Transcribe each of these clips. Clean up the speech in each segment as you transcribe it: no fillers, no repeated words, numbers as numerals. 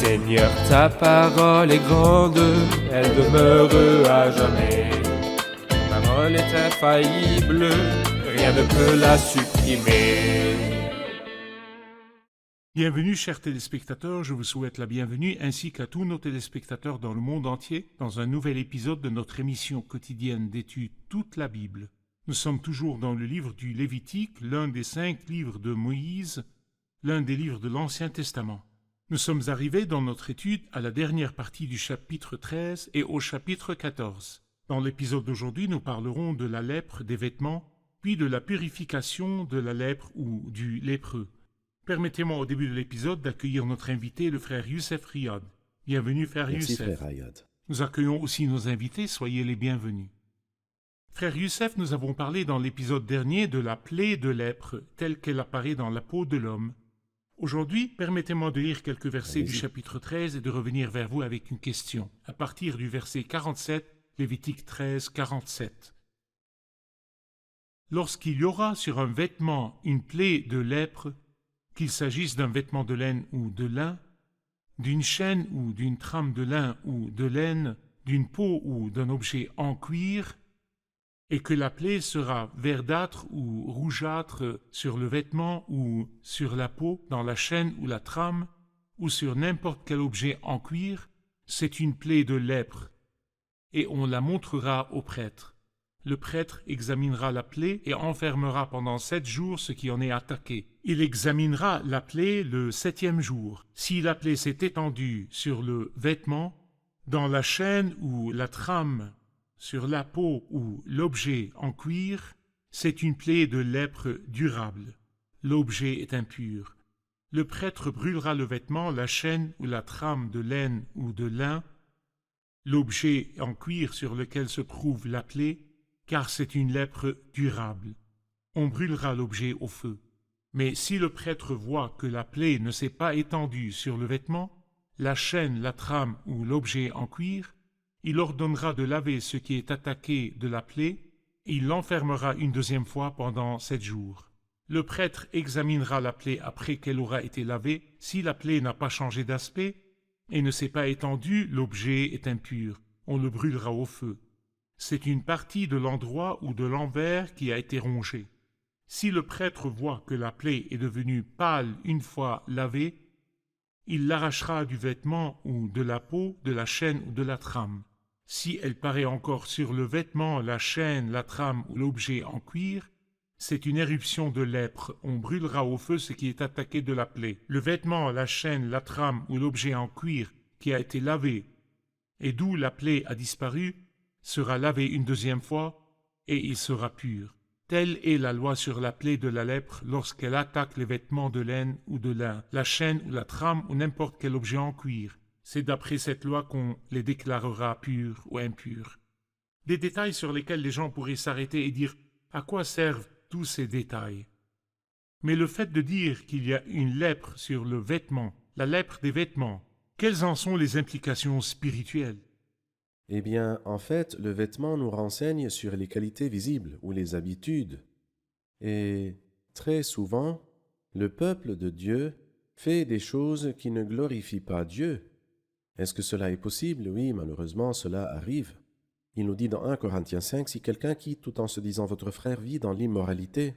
Seigneur, ta parole est grande, elle demeure à jamais. Ta parole est infaillible, rien ne peut la supprimer. Bienvenue, chers téléspectateurs, je vous souhaite la bienvenue ainsi qu'à tous nos téléspectateurs dans le monde entier dans un nouvel épisode de notre émission quotidienne d'études Toute la Bible. Nous sommes toujours dans le livre du Lévitique, l'un des 5 livres de Moïse, l'un des livres de l'Ancien Testament. Nous sommes arrivés dans notre étude à la dernière partie du chapitre 13 et au chapitre 14. Dans l'épisode d'aujourd'hui, nous parlerons de la lèpre des vêtements, puis de la purification de la lèpre ou du lépreux. Permettez-moi au début de l'épisode d'accueillir notre invité, le frère Youssef Riyad. Bienvenue, frère Merci, Youssef. frère Riyad. Nous accueillons aussi nos invités, soyez les bienvenus. Frère Youssef, nous avons parlé dans l'épisode dernier de la plaie de lèpre, telle qu'elle apparaît dans la peau de l'homme. Aujourd'hui, permettez-moi de lire quelques versets du chapitre 13 et de revenir vers vous avec une question, à partir du verset 47, Lévitique 13, 47. Lorsqu'il y aura sur un vêtement une plaie de lèpre, qu'il s'agisse d'un vêtement de laine ou de lin, d'une chaîne ou d'une trame de lin ou de laine, d'une peau ou d'un objet en cuir, et que la plaie sera verdâtre ou rougeâtre sur le vêtement ou sur la peau, dans la chaîne ou la trame, ou sur n'importe quel objet en cuir, c'est une plaie de lèpre, et on la montrera au prêtre. Le prêtre examinera la plaie et enfermera pendant 7 jours ce qui en est attaqué. Il examinera la plaie le 7e jour. Si la plaie s'est étendue sur le vêtement, dans la chaîne ou la trame, sur la peau ou l'objet en cuir, c'est une plaie de lèpre durable. L'objet est impur. Le prêtre brûlera le vêtement, la chaîne ou la trame de laine ou de lin, l'objet en cuir sur lequel se trouve la plaie, car c'est une lèpre durable. On brûlera l'objet au feu. Mais si le prêtre voit que la plaie ne s'est pas étendue sur le vêtement, la chaîne, la trame ou l'objet en cuir, il ordonnera de laver ce qui est attaqué de la plaie, et il l'enfermera une 2e fois pendant 7 jours. Le prêtre examinera la plaie après qu'elle aura été lavée. Si la plaie n'a pas changé d'aspect et ne s'est pas étendue, l'objet est impur. On le brûlera au feu. C'est une partie de l'endroit ou de l'envers qui a été rongée. Si le prêtre voit que la plaie est devenue pâle une fois lavée, il l'arrachera du vêtement ou de la peau, de la chaîne ou de la trame. Si elle paraît encore sur le vêtement, la chaîne, la trame ou l'objet en cuir, c'est une éruption de lèpre. On brûlera au feu ce qui est attaqué de la plaie. Le vêtement, la chaîne, la trame ou l'objet en cuir qui a été lavé et d'où la plaie a disparu, sera lavé une 2e fois, et il sera pur. Telle est la loi sur la plaie de la lèpre lorsqu'elle attaque les vêtements de laine ou de lin, la chaîne ou la trame ou n'importe quel objet en cuir. C'est d'après cette loi qu'on les déclarera purs ou impurs. Des détails sur lesquels les gens pourraient s'arrêter et dire « À quoi servent tous ces détails ?» Mais le fait de dire qu'il y a une lèpre sur le vêtement, la lèpre des vêtements, quelles en sont les implications spirituelles? Eh bien, en fait, le vêtement nous renseigne sur les qualités visibles ou les habitudes. Et très souvent, le peuple de Dieu fait des choses qui ne glorifient pas Dieu. Est-ce que cela est possible? Oui, malheureusement, cela arrive. Il nous dit dans 1 Corinthiens 5, si quelqu'un qui, tout en se disant votre frère, vit dans l'immoralité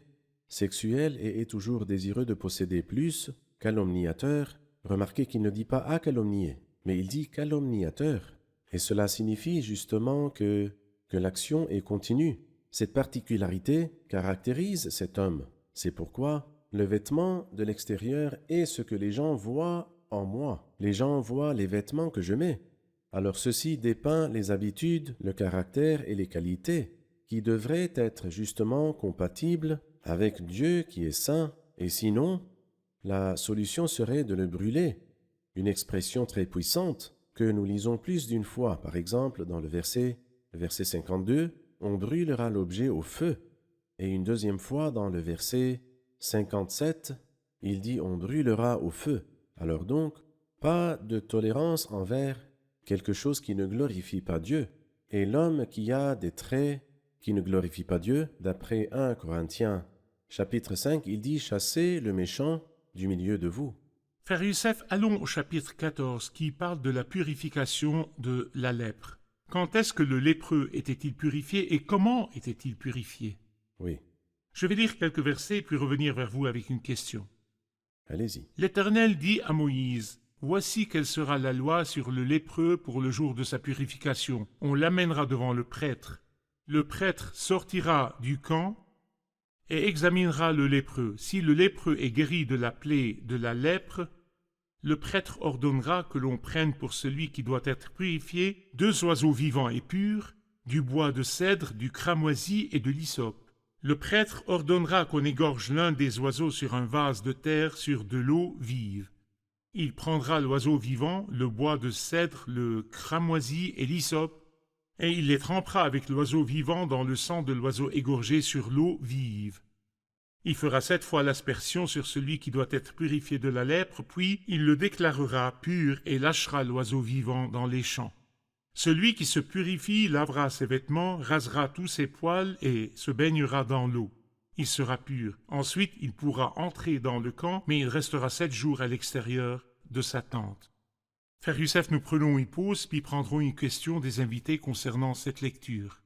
sexuelle et est toujours désireux de posséder plus, calomniateur, remarquez qu'il ne dit pas à calomnier, mais il dit calomniateur. Et cela signifie justement que l'action est continue. Cette particularité caractérise cet homme. C'est pourquoi le vêtement de l'extérieur est ce que les gens voient en moi. Les gens voient les vêtements que je mets. Alors ceci dépeint les habitudes, le caractère et les qualités qui devraient être justement compatibles avec Dieu qui est saint. Et sinon, la solution serait de le brûler. Une expression très puissante que nous lisons plus d'une fois. Par exemple, dans le verset 52, on brûlera l'objet au feu. Et une 2e fois, dans le verset 57, il dit on brûlera au feu. Alors donc, pas de tolérance envers quelque chose qui ne glorifie pas Dieu. Et l'homme qui a des traits qui ne glorifient pas Dieu, d'après 1 Corinthiens chapitre 5, il dit « Chassez le méchant du milieu de vous ». Frère Youssef, allons au chapitre 14 qui parle de la purification de la lèpre. Quand est-ce que le lépreux était-il purifié et comment était-il purifié? Oui, Je vais lire quelques versets puis revenir vers vous avec une question. allez-y. L'Éternel dit à Moïse, « Voici quelle sera la loi sur le lépreux pour le jour de sa purification. On l'amènera devant le prêtre. Le prêtre sortira du camp et examinera le lépreux. Si le lépreux est guéri de la plaie de la lèpre, le prêtre ordonnera que l'on prenne pour celui qui doit être purifié 2 oiseaux vivants et purs, du bois de cèdre, du cramoisi et de l'hysope. Le prêtre ordonnera qu'on égorge l'un des oiseaux sur un vase de terre sur de l'eau vive. Il prendra l'oiseau vivant, le bois de cèdre, le cramoisi et l'hysope, et il les trempera avec l'oiseau vivant dans le sang de l'oiseau égorgé sur l'eau vive. Il fera 7 fois l'aspersion sur celui qui doit être purifié de la lèpre, puis il le déclarera pur et lâchera l'oiseau vivant dans les champs. Celui qui se purifie lavera ses vêtements, rasera tous ses poils et se baignera dans l'eau. Il sera pur. Ensuite, il pourra entrer dans le camp, mais il restera 7 jours à l'extérieur de sa tente. Frère Youssef, nous prenons une pause, puis prendrons une question des invités concernant cette lecture.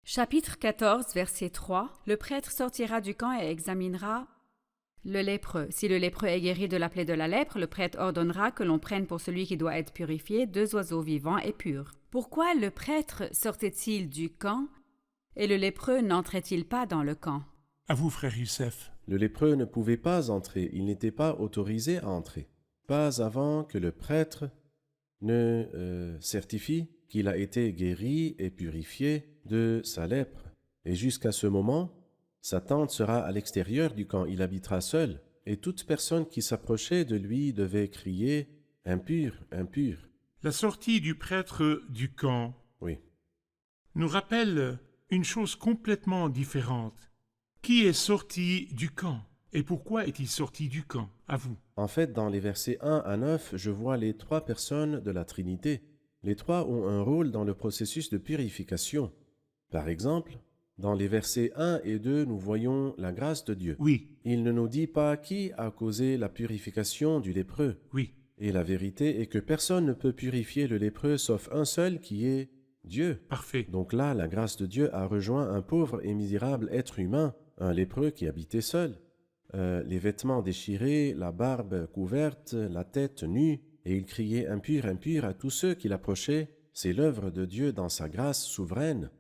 Chapitre 14, verset 3. Le prêtre sortira du camp et examinera le lépreux. Si le lépreux est guéri de la plaie de la lèpre, le prêtre ordonnera que l'on prenne pour celui qui doit être purifié 2 oiseaux vivants et purs. Pourquoi le prêtre sortait-il du camp et le lépreux n'entrait-il pas dans le camp? À vous, frère Youssef. Le lépreux ne pouvait pas entrer, il n'était pas autorisé à entrer. Pas avant que le prêtre ne certifie qu'il a été guéri et purifié de sa lèpre. Et jusqu'à ce moment, sa tente sera à l'extérieur du camp, il habitera seul, et toute personne qui s'approchait de lui devait crier « Impur, impur ». La sortie du prêtre du camp Oui, nous rappelle une chose complètement différente. Qui est sorti du camp? Et pourquoi est-il sorti du camp? À vous. en fait, dans les versets 1 à 9, je vois les 3 personnes de la Trinité. Les 3 ont un rôle dans le processus de purification. Par exemple, dans les versets 1 et 2, nous voyons la grâce de Dieu. Oui, Il ne nous dit pas qui a causé la purification du lépreux. oui, Et la vérité est que personne ne peut purifier le lépreux sauf un seul qui est Dieu. parfait. Donc là, la grâce de Dieu a rejoint un pauvre et misérable être humain, un lépreux qui habitait seul. Les vêtements déchirés, la barbe couverte, la tête nue, et il criait « Impur, impur » à tous ceux qui l'approchaient. C'est l'œuvre de Dieu dans sa grâce souveraine.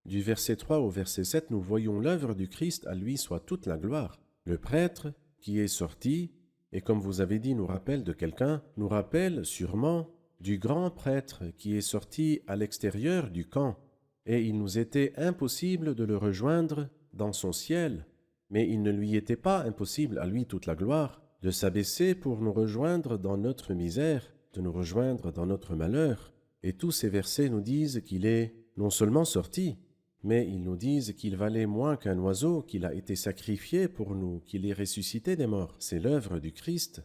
Du verset 3 au verset 7, nous voyons l'œuvre du Christ, à lui soit toute la gloire. Le prêtre qui est sorti, et comme vous avez dit, nous rappelle de quelqu'un, nous rappelle sûrement du grand prêtre qui est sorti à l'extérieur du camp, et il nous était impossible de le rejoindre dans son ciel, mais il ne lui était pas impossible, à lui toute la gloire, de s'abaisser pour nous rejoindre dans notre misère, de nous rejoindre dans notre malheur. Et tous ces versets nous disent qu'il est non seulement sorti, mais ils nous disent qu'il valait moins qu'un oiseau, qu'il a été sacrifié pour nous, qu'il est ressuscité des morts. C'est l'œuvre du Christ.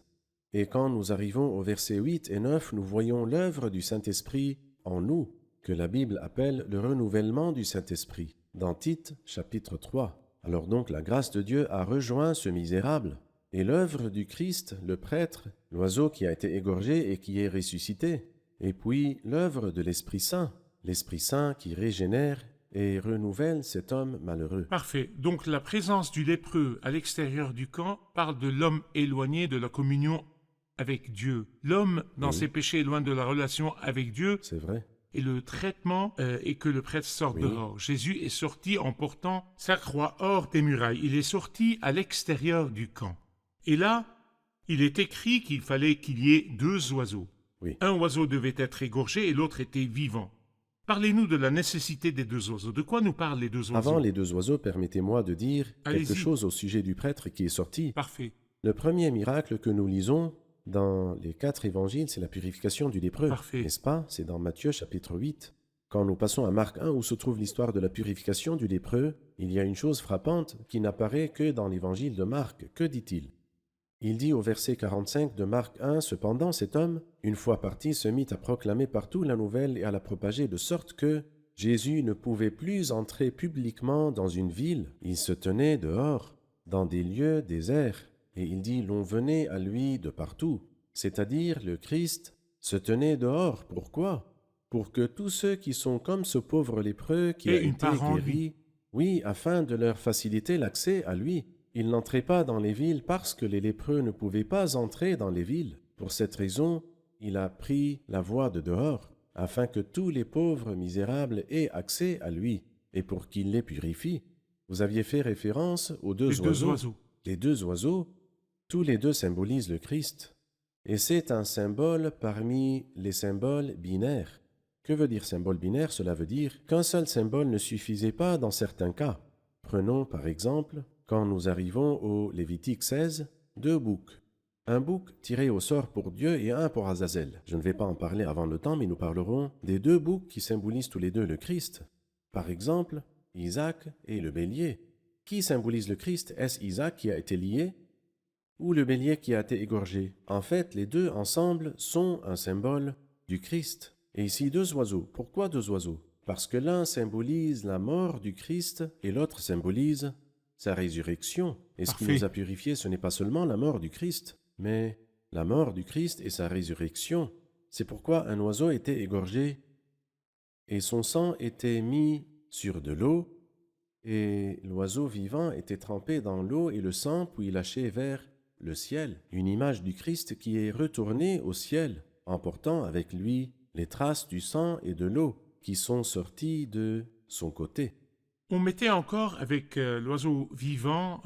Et quand nous arrivons au verset 8 et 9, nous voyons l'œuvre du Saint-Esprit en nous, que la Bible appelle le renouvellement du Saint-Esprit, dans Tite, chapitre 3. Alors donc la grâce de Dieu a rejoint ce misérable. Et l'œuvre du Christ, le prêtre, l'oiseau qui a été égorgé et qui est ressuscité. Et puis l'œuvre de l'Esprit Saint qui régénère et renouvelle cet homme malheureux. Parfait. Donc la présence du lépreux à l'extérieur du camp parle de l'homme éloigné de la communion avec Dieu. L'homme, dans Oui. ses péchés, loin de la relation avec Dieu, C'est vrai. et le traitement est que le prêtre sorte Oui. dehors. Jésus est sorti en portant sa croix hors des murailles. Il est sorti à l'extérieur du camp. Et là, il est écrit qu'il fallait qu'il y ait 2 oiseaux. Oui. Un oiseau devait être égorgé et l'autre était vivant. Parlez-nous de la nécessité des 2 oiseaux. De quoi nous parlent les 2 oiseaux? Avant les 2 oiseaux, permettez-moi de dire quelque Allez-y. chose au sujet du prêtre qui est sorti. Parfait. Le premier miracle que nous lisons dans les 4 évangiles, c'est la purification du lépreux, Parfait. n'est-ce pas? C'est dans Matthieu chapitre 8. Quand nous passons à Marc 1, où se trouve l'histoire de la purification du lépreux, il y a une chose frappante qui n'apparaît que dans l'évangile de Marc. Que dit-il? Il dit au verset 45 de Marc 1, « Cependant cet homme, une fois parti, se mit à proclamer partout la nouvelle et à la propager, de sorte que Jésus ne pouvait plus entrer publiquement dans une ville, il se tenait dehors, dans des lieux déserts. Et il dit, l'on venait à lui de partout, c'est-à-dire le Christ se tenait dehors. Pourquoi? Pour que tous ceux qui sont comme ce pauvre lépreux qui Et a une été part en lui. guéri, oui, afin de leur faciliter l'accès à lui. Il n'entrait pas dans les villes parce que les lépreux ne pouvaient pas entrer dans les villes. Pour cette raison, il a pris la voie de dehors, afin que tous les pauvres misérables aient accès à lui, et pour qu'il les purifie. Vous aviez fait référence aux deux Les deux oiseaux. Les 2 oiseaux, tous les 2 symbolisent le Christ. Et c'est un symbole parmi les symboles binaires. Que veut dire symbole binaire? Cela veut dire qu'un seul symbole ne suffisait pas dans certains cas. Prenons par exemple, quand nous arrivons au Lévitique 16, 2 boucs. Un bouc tiré au sort pour Dieu et un pour Azazel. Je ne vais pas en parler avant le temps, mais nous parlerons des 2 boucs qui symbolisent tous les 2 le Christ. Par exemple, Isaac et le bélier. Qui symbolise le Christ? Est-ce Isaac qui a été lié ou le bélier qui a été égorgé? En fait, les 2 ensemble sont un symbole du Christ. Et ici 2 oiseaux. Pourquoi 2 oiseaux? Parce que l'un symbolise la mort du Christ et l'autre symbolise sa résurrection. Et ce qui Parfait. nous a purifiés, ce n'est pas seulement la mort du Christ, mais la mort du Christ et sa résurrection. C'est pourquoi un oiseau était égorgé et son sang était mis sur de l'eau, et l'oiseau vivant était trempé dans l'eau et le sang, puis lâché vers le ciel. Une image du Christ qui est retourné au ciel, emportant avec lui les traces du sang et de l'eau qui sont sorties de son côté. On mettait encore avec l'oiseau vivant,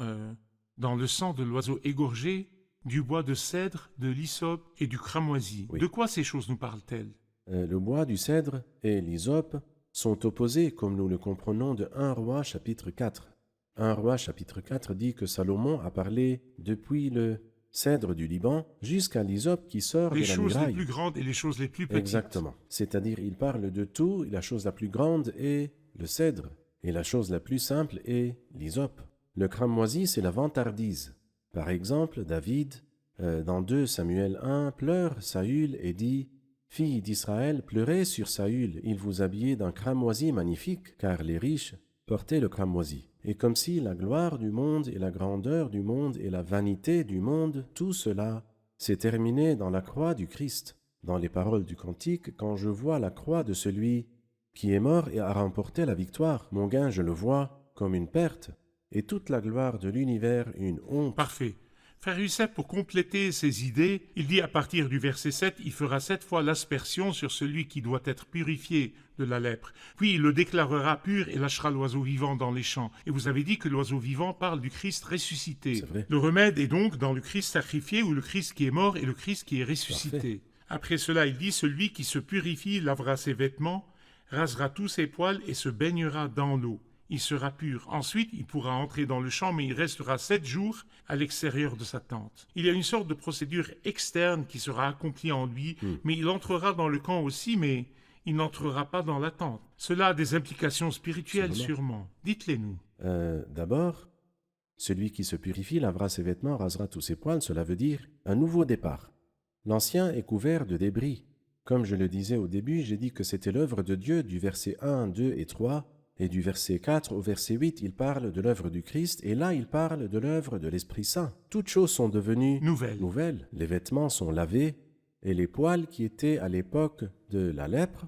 dans le sang de l'oiseau égorgé, du bois de cèdre, de l'hysope et du cramoisi. Oui. De quoi ces choses nous parlent-elles? Le bois du cèdre et l'hysope sont opposés, comme nous le comprenons de 1 Roi chapitre 4. 1 Roi chapitre 4 dit que Salomon a parlé depuis le cèdre du Liban jusqu'à l'hysope qui sort Les de la choses les muraille. plus grandes et les choses les plus petites. Exactement. C'est-à-dire, il parle de tout, et la chose la plus grande est le cèdre, et la chose la plus simple est l'hysope. Le cramoisi, c'est la vantardise. Par exemple, David, dans 2 Samuel 1, pleure Saül et dit « Filles d'Israël, pleurez sur Saül, il vous habillait d'un cramoisi magnifique, car les riches portaient le cramoisi. » Et comme si la gloire du monde et la grandeur du monde et la vanité du monde, tout cela s'est terminé dans la croix du Christ. Dans les paroles du Cantique, quand je vois la croix de celui qui est mort et a remporté la victoire, mon gain, je le vois comme une perte, et toute la gloire de l'univers une honte. Parfait. Frère Youssef, pour compléter ses idées, il dit à partir du verset 7, il fera 7 fois l'aspersion sur celui qui doit être purifié de la lèpre. Puis il le déclarera pur et lâchera l'oiseau vivant dans les champs. Et vous avez dit que l'oiseau vivant parle du Christ ressuscité. C'est vrai. Le remède est donc dans le Christ sacrifié ou le Christ qui est mort et le Christ qui est ressuscité. Parfait. Après cela, il dit, celui qui se purifie lavera ses vêtements, rasera tous ses poils et se baignera dans l'eau. Il sera pur. Ensuite, il pourra entrer dans le champ, mais il restera 7 jours à l'extérieur de sa tente. Il y a une sorte de procédure externe qui sera accomplie en lui, mais il entrera dans le camp aussi, mais il n'entrera pas dans la tente. Cela a des implications spirituelles, sûrement. Dites-les-nous. D'abord, celui qui se purifie lavera ses vêtements, rasera tous ses poils, cela veut dire un nouveau départ. L'ancien est couvert de débris. Comme je le disais au début, j'ai dit que c'était l'œuvre de Dieu du verset 1, 2 et 3, et du verset 4 au verset 8, il parle de l'œuvre du Christ, et là, il parle de l'œuvre de l'Esprit Saint. Toutes choses sont devenues Nouvelles. Les vêtements sont lavés, et les poils qui étaient à l'époque de la lèpre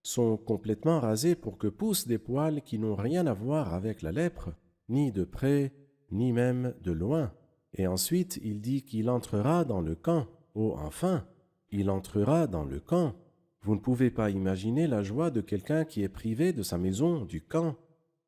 sont complètement rasés pour que poussent des poils qui n'ont rien à voir avec la lèpre, ni de près, ni même de loin. Et ensuite, il dit qu'il entrera dans le camp. Oh, enfin, il entrera dans le camp. Vous ne pouvez pas imaginer la joie de quelqu'un qui est privé de sa maison, du camp,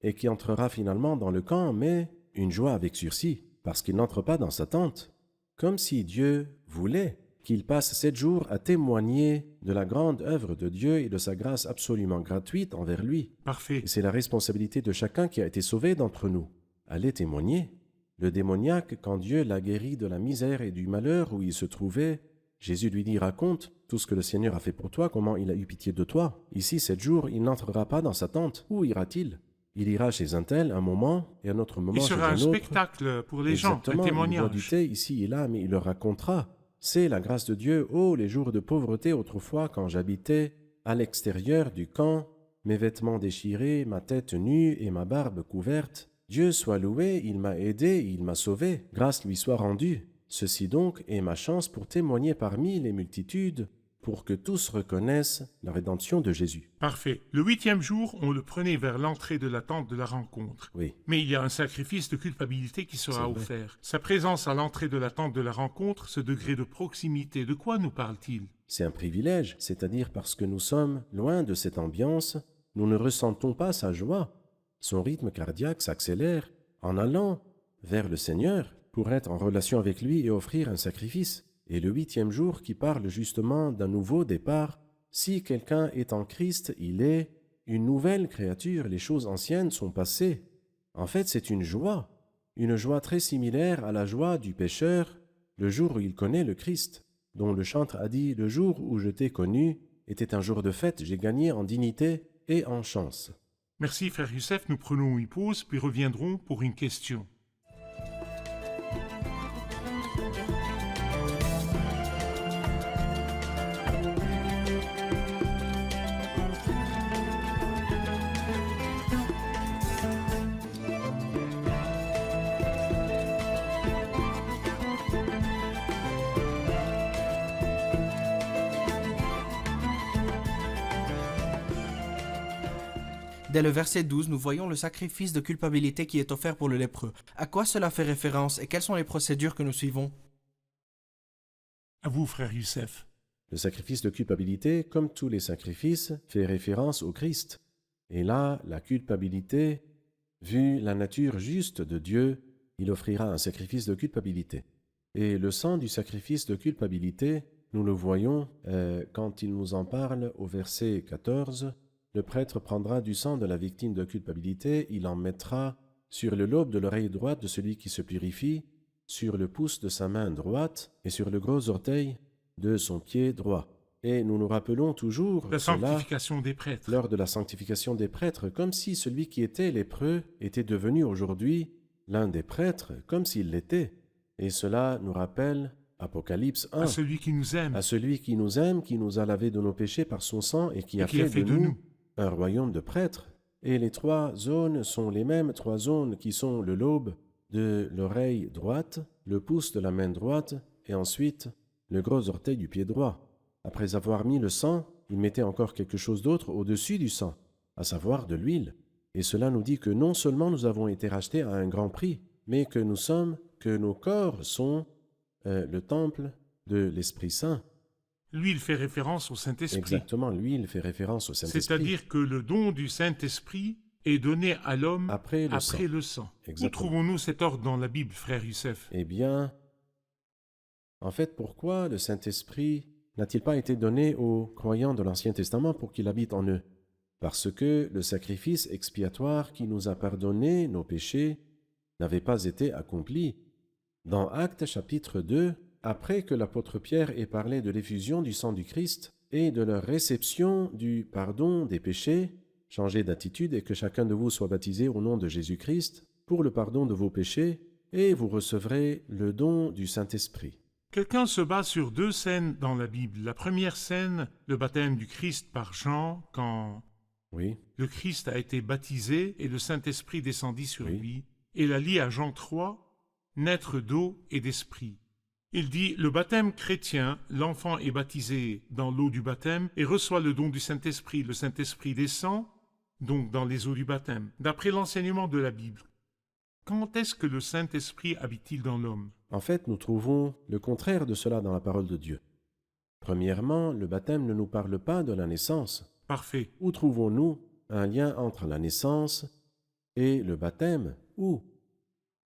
et qui entrera finalement dans le camp, mais une joie avec sursis, parce qu'il n'entre pas dans sa tente. Comme si Dieu voulait qu'il passe 7 jours à témoigner de la grande œuvre de Dieu et de sa grâce absolument gratuite envers lui. Parfait. Et c'est la responsabilité de chacun qui a été sauvé d'entre nous. Allez témoigner. Le démoniaque, quand Dieu l'a guéri de la misère et du malheur où il se trouvait, Jésus lui dit, raconte tout ce que le Seigneur a fait pour toi, comment il a eu pitié de toi. Ici, 7 jours, il n'entrera pas dans sa tente. Où ira-t-il? Il ira chez un tel un moment et un autre moment Il chez sera un un autre. spectacle pour les gens, un Exactement, il boit du témoignage. thé ici et là, mais il leur racontera. C'est la grâce de Dieu. Oh, les jours de pauvreté autrefois, quand j'habitais à l'extérieur du camp, mes vêtements déchirés, ma tête nue et ma barbe couverte. Dieu soit loué, il m'a aidé, il m'a sauvé. Grâce lui soit rendue. Ceci donc est ma chance pour témoigner parmi les multitudes, pour que tous reconnaissent la rédemption de Jésus. Parfait. Le 8e jour, on le prenait vers l'entrée de la tente de la rencontre. Oui, Mais il y a un sacrifice de culpabilité qui sera C'est vrai. offert. Sa présence à l'entrée de la tente de la rencontre, ce degré de proximité, de quoi nous parle-t-il? c'est un privilège, c'est-à-dire parce que nous sommes loin de cette ambiance, nous ne ressentons pas sa joie. Son rythme cardiaque s'accélère en allant vers le Seigneur pour être en relation avec lui et offrir un sacrifice. Et le 8e jour qui parle justement d'un nouveau départ, si quelqu'un est en Christ, il est une nouvelle créature, les choses anciennes sont passées. En fait, c'est une joie très similaire à la joie du pécheur le jour où il connaît le Christ, dont le chantre a dit « Le jour où je t'ai connu était un jour de fête, j'ai gagné en dignité et en chance. » Merci, frère Youssef. Nous prenons une pause, puis reviendrons pour une question. Dès le verset 12, nous voyons le sacrifice de culpabilité qui est offert pour le lépreux. À quoi cela fait référence et quelles sont les procédures que nous suivons? À vous, frère Youssef. Le sacrifice de culpabilité, comme tous les sacrifices, fait référence au Christ. Et là, la culpabilité, vu la nature juste de Dieu, il offrira un sacrifice de culpabilité. Et le sang du sacrifice de culpabilité, nous le voyons quand il nous en parle au verset 14. Le prêtre prendra du sang de la victime de culpabilité, il en mettra sur le lobe de l'oreille droite de celui qui se purifie, sur le pouce de sa main droite et sur le gros orteil de son pied droit. Et nous nous rappelons toujours La cela sanctification des prêtres. lors de la sanctification des prêtres, comme si celui qui était lépreux était devenu aujourd'hui l'un des prêtres, comme s'il l'était. Et cela nous rappelle Apocalypse 1, À celui qui nous aime à celui qui nous aime, qui nous a lavé de nos péchés par son sang et qui a fait de nous un royaume de prêtres. Et les 3 zones sont les mêmes 3 zones qui sont le lobe de l'oreille droite, le pouce de la main droite et ensuite le gros orteil du pied droit. Après avoir mis le sang, il mettait encore quelque chose d'autre au-dessus du sang, à savoir de l'huile. Et cela nous dit que non seulement nous avons été rachetés à un grand prix, mais que nos corps sont le temple de l'Esprit Saint. L'huile fait référence au Saint-Esprit. Exactement, l'huile fait référence au Saint-Esprit. C'est-à-dire que le don du Saint-Esprit est donné à l'homme Après le sang. le sang. Où Exactement. trouvons-nous cet ordre dans la Bible, frère Youssef? Eh bien, en fait, pourquoi le Saint-Esprit n'a-t-il pas été donné aux croyants de l'Ancien Testament pour qu'il habite en eux? Parce que le sacrifice expiatoire qui nous a pardonné nos péchés n'avait pas été accompli. Dans Actes chapitre 2, après que l'apôtre Pierre ait parlé de l'effusion du sang du Christ et de leur réception du pardon des péchés, changez d'attitude et que chacun de vous soit baptisé au nom de Jésus-Christ pour le pardon de vos péchés, et vous recevrez le don du Saint-Esprit. Quelqu'un se base sur 2 scènes dans la Bible. La première scène, le baptême du Christ par Jean, quand Oui, le Christ a été baptisé et le Saint-Esprit descendit sur Oui. lui, et la lie à Jean 3, naître d'eau et d'esprit. Il dit, le baptême chrétien, l'enfant est baptisé dans l'eau du baptême et reçoit le don du Saint-Esprit. Le Saint-Esprit descend, donc dans les eaux du baptême. D'après l'enseignement de la Bible, quand est-ce que le Saint-Esprit habite-t-il dans l'homme? en fait, nous trouvons le contraire de cela dans la parole de Dieu. Premièrement, le baptême ne nous parle pas de la naissance. Parfait. Où trouvons-nous un lien entre la naissance et le baptême? Où?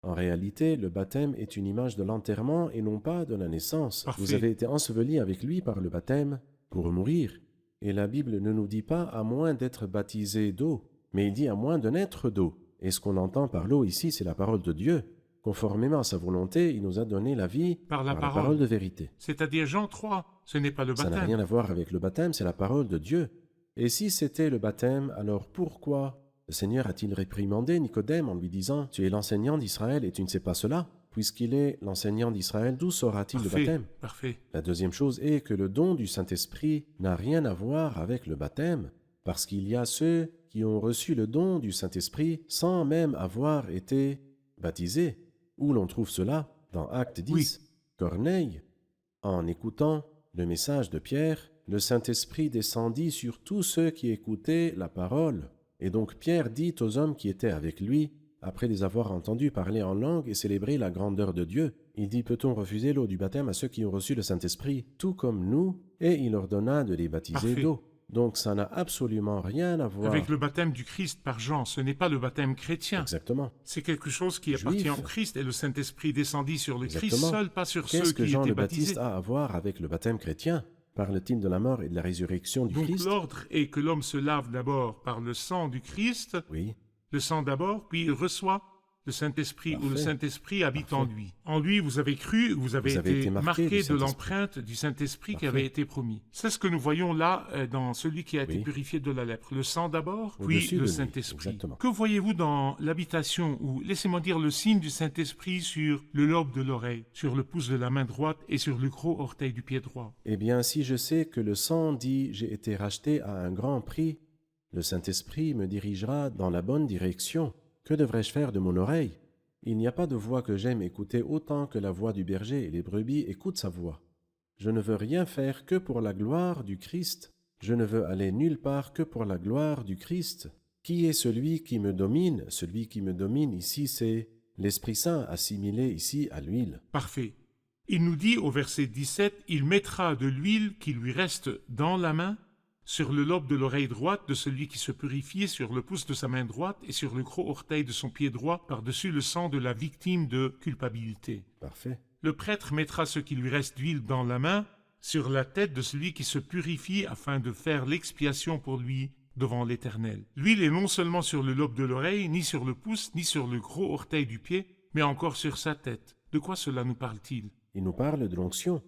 En réalité, le baptême est une image de l'enterrement et non pas de la naissance. Parfait. Vous avez été enseveli avec lui par le baptême pour mourir. Et la Bible ne nous dit pas à moins d'être baptisé d'eau, mais il dit à moins de naître d'eau. Et ce qu'on entend par l'eau ici, c'est la parole de Dieu. conformément à sa volonté, il nous a donné la vie Par la par parole. la parole de vérité. C'est-à-dire Jean 3, ce n'est pas le Ça n'a baptême. rien à voir avec le baptême, c'est la parole de Dieu. Et si c'était le baptême, alors pourquoi le Seigneur a-t-il réprimandé Nicodème en lui disant « Tu es l'enseignant d'Israël et tu ne sais pas cela ?» Puisqu'il est l'enseignant d'Israël, d'où saura-t-il le Parfait, baptême? parfait. La deuxième chose est que le don du Saint-Esprit n'a rien à voir avec le baptême, parce qu'il y a ceux qui ont reçu le don du Saint-Esprit sans même avoir été baptisés. Où l'on trouve cela? Dans Acte 10. Oui. Corneille, en écoutant le message de Pierre, le Saint-Esprit descendit sur tous ceux qui écoutaient la parole. Et donc Pierre dit aux hommes qui étaient avec lui, après les avoir entendus parler en langue et célébrer la grandeur de Dieu, il dit, peut-on refuser l'eau du baptême à ceux qui ont reçu le Saint-Esprit, tout comme nous, et il ordonna de les baptiser Parfait. d'eau. Donc ça n'a absolument rien à voir. Avec le baptême du Christ par Jean, ce n'est pas le baptême chrétien. Exactement. C'est quelque chose qui Juif. appartient au Christ et le Saint-Esprit descendit sur le Christ Exactement. seul, pas sur Qu'est-ce ceux que qui Jean étaient le Baptiste baptisés. a à voir avec le baptême chrétien? Parle-t-il de la mort et de la résurrection du Donc Christ? l'ordre est que l'homme se lave d'abord par le sang du Christ, Oui, le sang d'abord, puis il reçoit le Saint-Esprit, ou le Parfait. Saint-Esprit habite en Parfait. lui. En lui, vous avez cru, vous avez été marqué du de Saint-Esprit. l'empreinte du Saint-Esprit qui Parfait. avait été promis. C'est ce que nous voyons là dans celui qui a été Oui. purifié de la lèpre. Le sang d'abord, puis Au-dessus de le lui, Saint-Esprit. exactement. Que voyez-vous dans l'habitation, ou laissez-moi dire le signe du Saint-Esprit sur le lobe de l'oreille, sur le pouce de la main droite et sur le gros orteil du pied droit? eh bien, si je sais que le sang dit « j'ai été racheté à un grand prix », le Saint-Esprit me dirigera dans la bonne direction. Que devrais-je faire de mon oreille? Il n'y a pas de voix que j'aime écouter autant que la voix du berger, et les brebis écoutent sa voix. Je ne veux rien faire que pour la gloire du Christ. Je ne veux aller nulle part que pour la gloire du Christ. Qui est celui qui me domine? Celui qui me domine ici, c'est l'Esprit Saint assimilé ici à l'huile. Parfait. Il nous dit au verset 17, « Il mettra de l'huile qui lui reste dans la main, sur le lobe de l'oreille droite de celui qui se purifie, sur le pouce de sa main droite et sur le gros orteil de son pied droit, par-dessus le sang de la victime de culpabilité. » Parfait. Le prêtre mettra ce qui lui reste d'huile dans la main, sur la tête de celui qui se purifie, afin de faire l'expiation pour lui devant l'Éternel. L'huile est non seulement sur le lobe de l'oreille, ni sur le pouce, ni sur le gros orteil du pied, mais encore sur sa tête. De quoi cela nous parle-t-il? Il nous parle de l'onction.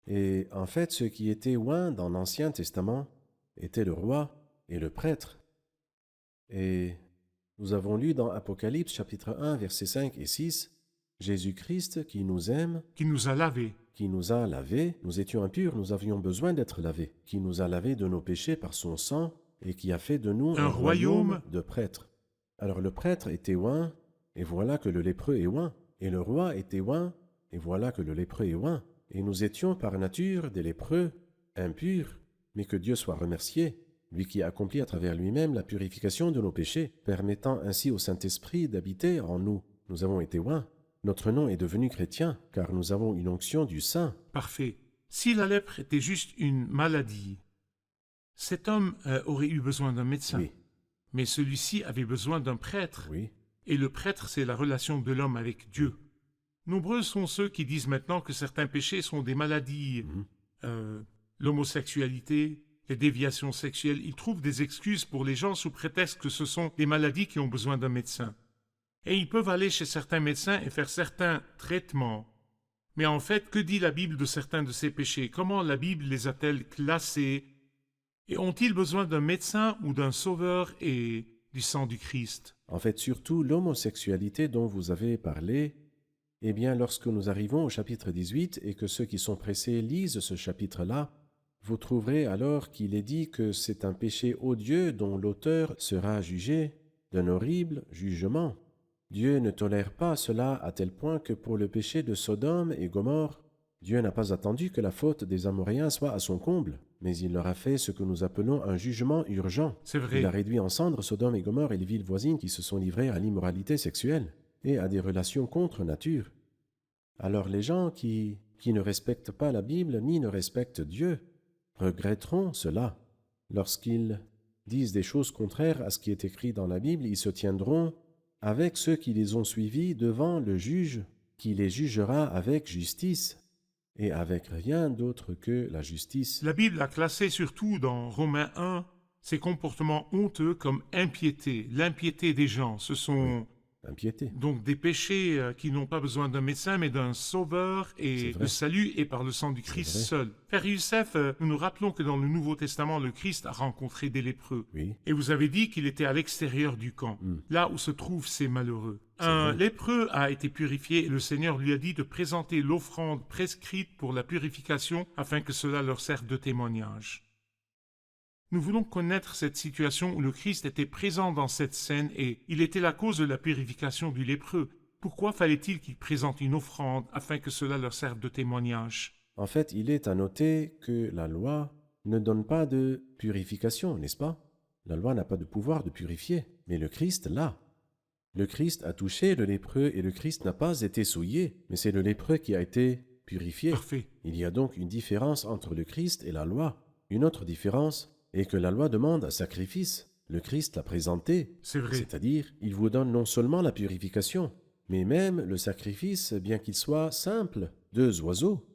Et en fait, ce qui était oint dans l'Ancien Testament était le roi et le prêtre. Et nous avons lu dans Apocalypse chapitre 1, versets 5 et 6, « Jésus-Christ qui nous aime, Qui nous a lavés. qui nous a lavés, nous étions impurs, nous avions besoin d'être lavés, qui nous a lavés de nos péchés par son sang et qui a fait de nous Un royaume de prêtres. » Alors le prêtre était oint, et voilà que le lépreux est oint, et le roi était oint, et voilà que le lépreux est oint. Et nous étions par nature des lépreux, impurs, mais que Dieu soit remercié, lui qui a accompli à travers lui-même la purification de nos péchés, permettant ainsi au Saint-Esprit d'habiter en nous. Nous avons été oints. Notre nom est devenu chrétien, car nous avons une onction du Saint. Parfait. Si la lèpre était juste une maladie, cet homme aurait eu besoin d'un médecin. Oui, Mais celui-ci avait besoin d'un prêtre. oui, Et le prêtre, c'est la relation de l'homme avec Dieu. Nombreux sont ceux qui disent maintenant que certains péchés sont des maladies. L'homosexualité, les déviations sexuelles, ils trouvent des excuses pour les gens sous prétexte que ce sont des maladies qui ont besoin d'un médecin. Et ils peuvent aller chez certains médecins et faire certains traitements. Mais en fait, que dit la Bible de certains de ces péchés? Comment la Bible les a-t-elle classés? Et ont-ils besoin d'un médecin ou d'un sauveur et du sang du Christ? En fait, surtout l'homosexualité dont vous avez parlé, eh bien, lorsque nous arrivons au chapitre 18 et que ceux qui sont pressés lisent ce chapitre-là, vous trouverez alors qu'il est dit que c'est un péché odieux dont l'auteur sera jugé d'un horrible jugement. Dieu ne tolère pas cela à tel point que pour le péché de Sodome et Gomorrhe, Dieu n'a pas attendu que la faute des Amoréens soit à son comble, mais il leur a fait ce que nous appelons un jugement urgent. C'est vrai. Il a réduit en cendres Sodome et Gomorrhe et les villes voisines qui se sont livrées à l'immoralité sexuelle et à des relations contre nature. Alors les gens qui ne respectent pas la Bible ni ne respectent Dieu regretteront cela. Lorsqu'ils disent des choses contraires à ce qui est écrit dans la Bible, ils se tiendront avec ceux qui les ont suivis devant le juge, qui les jugera avec justice, et avec rien d'autre que la justice. La Bible a classé surtout dans Romains 1 ces comportements honteux comme impiété, l'impiété des gens. Ce sont impiété. Donc des péchés qui n'ont pas besoin d'un médecin, mais d'un sauveur, C'est et vrai. le salut est par le sang du Christ vrai. seul. Frère Youssef, nous nous rappelons que dans le Nouveau Testament, le Christ a rencontré des lépreux. Oui, Et vous avez dit qu'il était à l'extérieur du camp, là où se trouvent ces malheureux. Un lépreux a été purifié et le Seigneur lui a dit de présenter l'offrande prescrite pour la purification afin que cela leur serve de témoignage. Nous voulons connaître cette situation où le Christ était présent dans cette scène et il était la cause de la purification du lépreux. Pourquoi fallait-il qu'il présente une offrande afin que cela leur serve de témoignage? en fait, il est à noter que la loi ne donne pas de purification, n'est-ce pas? La loi n'a pas de pouvoir de purifier, mais le Christ l'a. Le Christ a touché le lépreux et le Christ n'a pas été souillé, mais c'est le lépreux qui a été purifié. Parfait. Il y a donc une différence entre le Christ et la loi. Une autre différence est que la loi demande un sacrifice. Le Christ l'a présenté, C'est vrai. c'est-à-dire il vous donne non seulement la purification, mais même le sacrifice, bien qu'il soit simple, 2 oiseaux,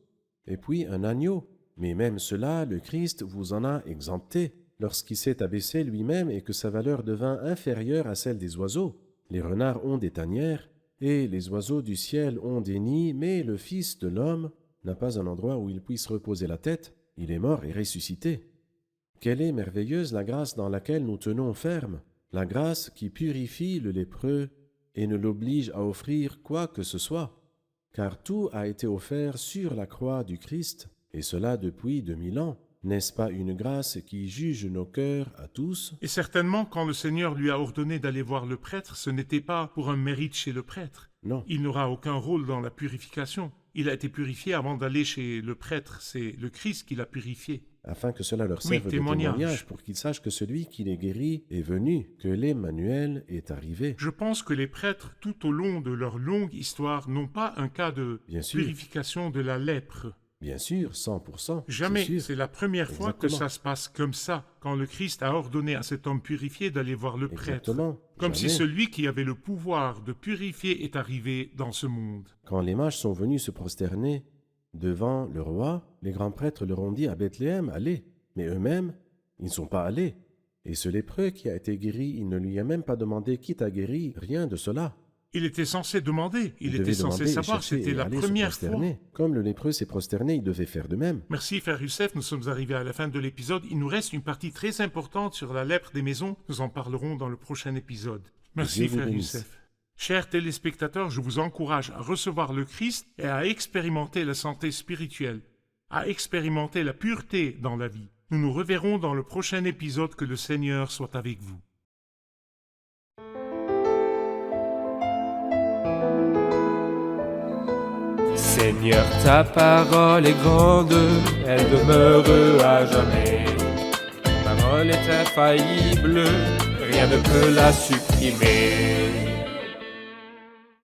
et puis un agneau. Mais même cela, le Christ vous en a exempté, lorsqu'il s'est abaissé lui-même et que sa valeur devint inférieure à celle des oiseaux. Les renards ont des tanières, et les oiseaux du ciel ont des nids, mais le Fils de l'homme n'a pas un endroit où il puisse reposer la tête. Il est mort et ressuscité. Quelle est merveilleuse la grâce dans laquelle nous tenons ferme, la grâce qui purifie le lépreux et ne l'oblige à offrir quoi que ce soit, car tout a été offert sur la croix du Christ, et cela depuis 2000 ans. N'est-ce pas une grâce qui juge nos cœurs à tous? Et certainement, quand le Seigneur lui a ordonné d'aller voir le prêtre, ce n'était pas pour un mérite chez le prêtre. Non. Il n'aura aucun rôle dans la purification. Il a été purifié avant d'aller chez le prêtre. C'est le Christ qui l'a purifié. Afin que cela leur Oui, serve de témoignage. témoignage, pour qu'ils sachent que celui qui les guérit est venu, que l'Emmanuel est arrivé. Je pense que les prêtres, tout au long de leur longue histoire, n'ont pas un cas de Bien sûr. purification de la lèpre. Bien sûr, 100%. Jamais. c'est sûr. C'est la première fois que Exactement. ça se passe comme ça, quand le Christ a ordonné à cet homme purifié d'aller voir le prêtre. Exactement. Comme si Jamais. celui qui avait le pouvoir de purifier est arrivé dans ce monde. Quand les mages sont venus se prosterner devant le roi, les grands prêtres leur ont dit à Bethléem, allez. Mais eux-mêmes, ils ne sont pas allés. Et ce lépreux qui a été guéri, il ne lui a même pas demandé qui t'a guéri, rien de cela. Il était censé demander, il était devait censé demander et savoir, chercher c'était et la aller se première fois. prosterner. Comme le lépreux s'est prosterné, il devait faire de même. Merci Frère Youssef, nous sommes arrivés à la fin de l'épisode. Il nous reste une partie très importante sur la lèpre des maisons. Nous en parlerons dans le prochain épisode. Merci Dieu vous Frère bénisse. Youssef. Chers téléspectateurs, je vous encourage à recevoir le Christ et à expérimenter la santé spirituelle, à expérimenter la pureté dans la vie. Nous nous reverrons dans le prochain épisode. Que le Seigneur soit avec vous. Seigneur, ta parole est grande, elle demeure à jamais. Ta parole est infaillible, rien ne peut la supprimer.